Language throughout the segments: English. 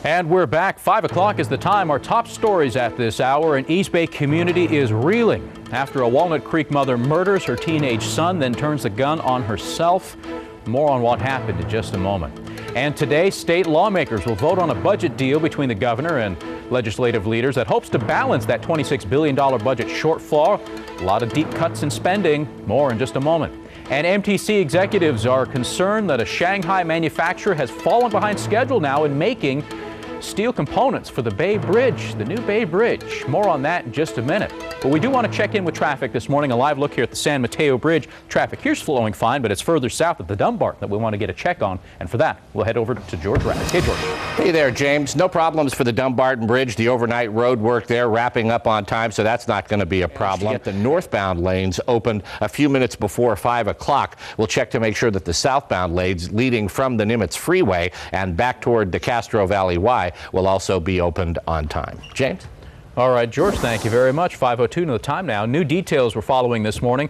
And we're back. 5 o'clock is the time. Our top stories at this hour. An East Bay community is reeling after a Walnut Creek mother murders her teenage son, then turns the gun on herself. More on what happened in just a moment. And today, state lawmakers will vote on a budget deal between the governor and legislative leaders that hopes to balance that $26 billion budget shortfall. A lot of deep cuts in spending. More in just a moment. And MTC executives are concerned that a Shanghai manufacturer has fallen behind schedule now in making steel components for the Bay Bridge, the new Bay Bridge. More on that in just a minute. But we do want to check in with traffic this morning. A live look here at the San Mateo Bridge. Traffic here's flowing fine, but it's further south at the Dumbarton that we want to get a check on. And for that, we'll head over to George Rath. Hey, George. Hey there, James. No problems for the Dumbarton Bridge. The overnight road work there wrapping up on time, so that's not going to be a problem. Get the northbound lanes opened a few minutes before 5 o'clock. We'll check to make sure that the southbound lanes leading from the Nimitz Freeway and back toward the Castro Valley Y will also be opened on time. James? All right, George, thank you very much. 5:02 to the time now. New details we're following this morning.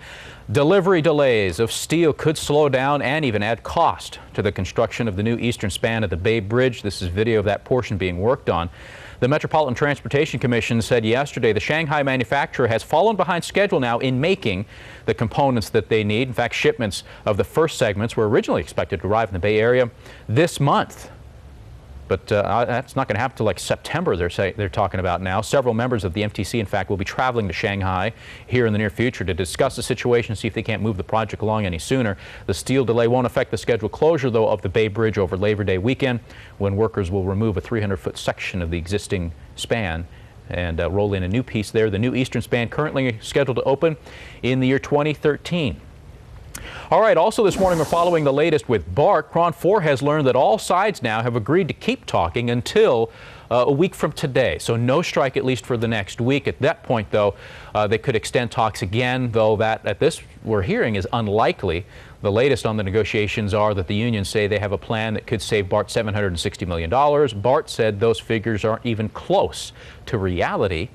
Delivery delays of steel could slow down and even add cost to the construction of the new eastern span of the Bay Bridge. This is video of that portion being worked on. The Metropolitan Transportation Commission said yesterday the Shanghai manufacturer has fallen behind schedule now in making the components that they need. In fact, shipments of the first segments were originally expected to arrive in the Bay Area this month. But that's not going to happen until like September, they're talking about now. Several members of the MTC, in fact, will be traveling to Shanghai here in the near future to discuss the situation, see if they can't move the project along any sooner. The steel delay won't affect the scheduled closure, though, of the Bay Bridge over Labor Day weekend, when workers will remove a 300-foot section of the existing span and roll in a new piece there. The new eastern span currently scheduled to open in the year 2013. All right, also this morning we're following the latest with BART. Kron 4 has learned that all sides now have agreed to keep talking until a week from today. So no strike, at least for the next week. At that point, though, they could extend talks again, though that at this we're hearing is unlikely. The latest on the negotiations are that the unions say they have a plan that could save BART $760 million. BART said those figures aren't even close to reality.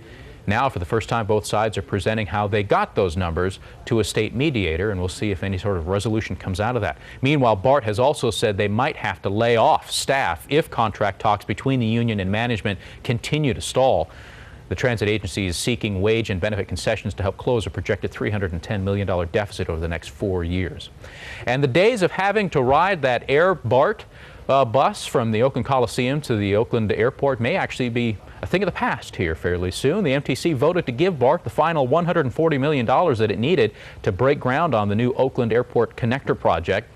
Now, for the first time, both sides are presenting how they got those numbers to a state mediator, and we'll see if any sort of resolution comes out of that. Meanwhile, BART has also said they might have to lay off staff if contract talks between the union and management continue to stall. The transit agency is seeking wage and benefit concessions to help close a projected $310 million deficit over the next 4 years. And the days of having to ride that Air BART bus from the Oakland Coliseum to the Oakland Airport may actually be a thing of the past here fairly soon. The MTC voted to give BART the final $140 million that it needed to break ground on the new Oakland Airport Connector project.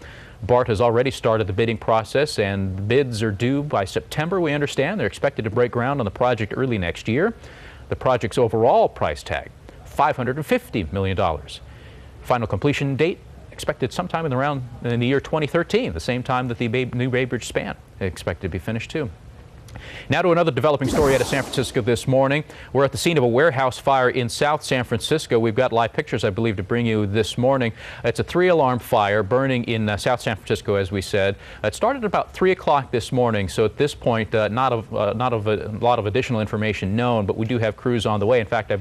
BART has already started the bidding process, and the bids are due by September, we understand. They're expected to break ground on the project early next year. The project's overall price tag, $550 million. Final completion date expected sometime in the year 2013, the same time that the new Bay Bridge span is expected to be finished too. Now to another developing story out of San Francisco this morning. We're at the scene of a warehouse fire in South San Francisco. We've got live pictures, I believe, to bring you this morning. It's a 3-alarm fire burning in South San Francisco, as we said. It started about 3 o'clock this morning, so at this point, not a lot of additional information known, but we do have crews on the way. In fact,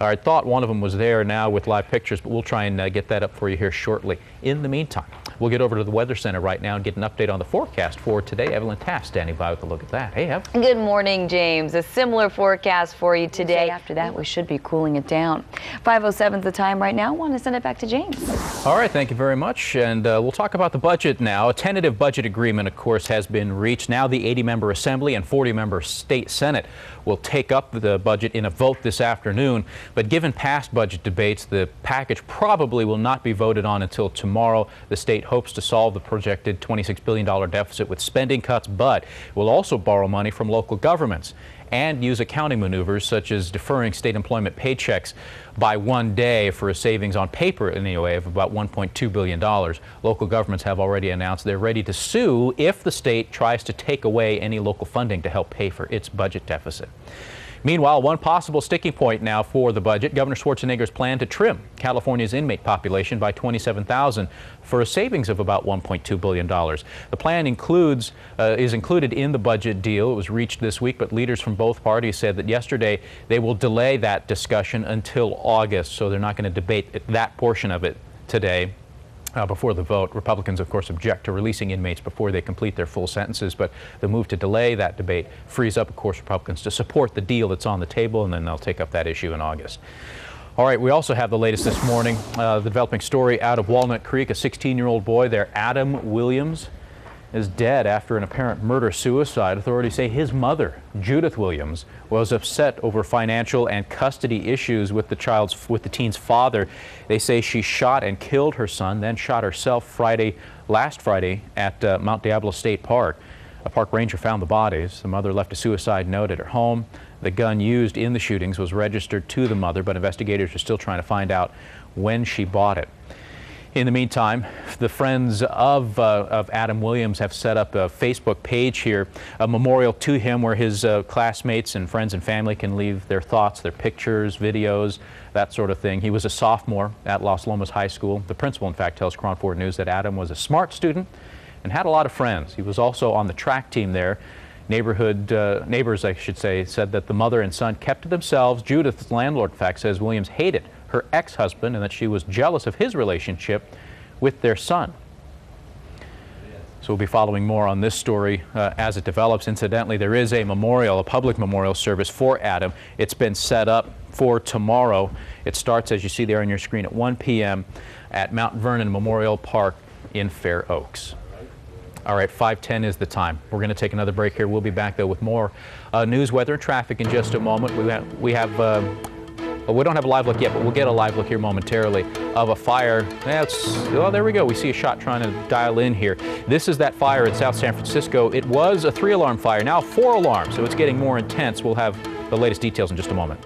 I thought one of them was there now with live pictures, but we'll try and get that up for you here shortly. In the meantime, we'll get over to the Weather Center right now and get an update on the forecast for today. Evelyn Taft standing by with a look at that. Hey, Ev. Good morning, James. A similar forecast for you today. After that, we should be cooling it down. 5:07 is the time right now. I want to send it back to James. All right, thank you very much. And we'll talk about the budget now. A tentative budget agreement, of course, has been reached. Now the 80-member Assembly and 40-member State Senate will take up the budget in a vote this afternoon. But given past budget debates, the package probably will not be voted on until tomorrow. The state hopes to solve the projected $26 billion deficit with spending cuts, but will also borrow money from local governments and use accounting maneuvers such as deferring state employment paychecks by 1 day for a savings on paper anyway of about $1.2 billion. Local governments have already announced they're ready to sue if the state tries to take away any local funding to help pay for its budget deficit. Meanwhile, one possible sticking point now for the budget, Governor Schwarzenegger's plan to trim California's inmate population by 27,000 for a savings of about $1.2 billion. The plan is included in the budget deal. It was reached this week, but leaders from both parties said that yesterday they will delay that discussion until August, so they're not going to debate that portion of it today. before the vote. Republicans, of course, object to releasing inmates before they complete their full sentences, but the move to delay that debate frees up, of course, Republicans to support the deal that's on the table, and then they'll take up that issue in August. All right, we also have the latest this morning, the developing story out of Walnut Creek. A 16-year-old boy there, Adam Williams, is dead after an apparent murder-suicide. Authorities say his mother, Judith Williams, was upset over financial and custody issues with the teen's father. They say she shot and killed her son, then shot herself last Friday at Mount Diablo State Park. A park ranger found the bodies. The mother left a suicide note at her home. The gun used in the shootings was registered to the mother, but investigators are still trying to find out when she bought it. In the meantime, the friends of Adam Williams have set up a Facebook page here, a memorial to him where his classmates and friends and family can leave their thoughts, their pictures, videos, that sort of thing. He was a sophomore at Los Lomas High School. The principal, in fact, tells Kron News that Adam was a smart student and had a lot of friends. He was also on the track team there. Neighbors, I should say, said that the mother and son kept to themselves. Judith's landlord, in fact, says Williams hated her ex-husband and that she was jealous of his relationship with their son. So we'll be following more on this story as it develops. Incidentally, there is a memorial, a public memorial service for Adam. It's been set up for tomorrow. It starts, as you see there on your screen, at 1 p.m. at Mount Vernon Memorial Park in Fair Oaks. All right, 5:10 is the time. We're going to take another break here. We'll be back, though, with more news, weather, and traffic in just a moment. We don't have a live look yet, but we'll get a live look here momentarily of a fire. Oh, there we go. We see a shot trying to dial in here. This is that fire in South San Francisco. It was a 3-alarm fire, now 4 alarms, so it's getting more intense. We'll have the latest details in just a moment.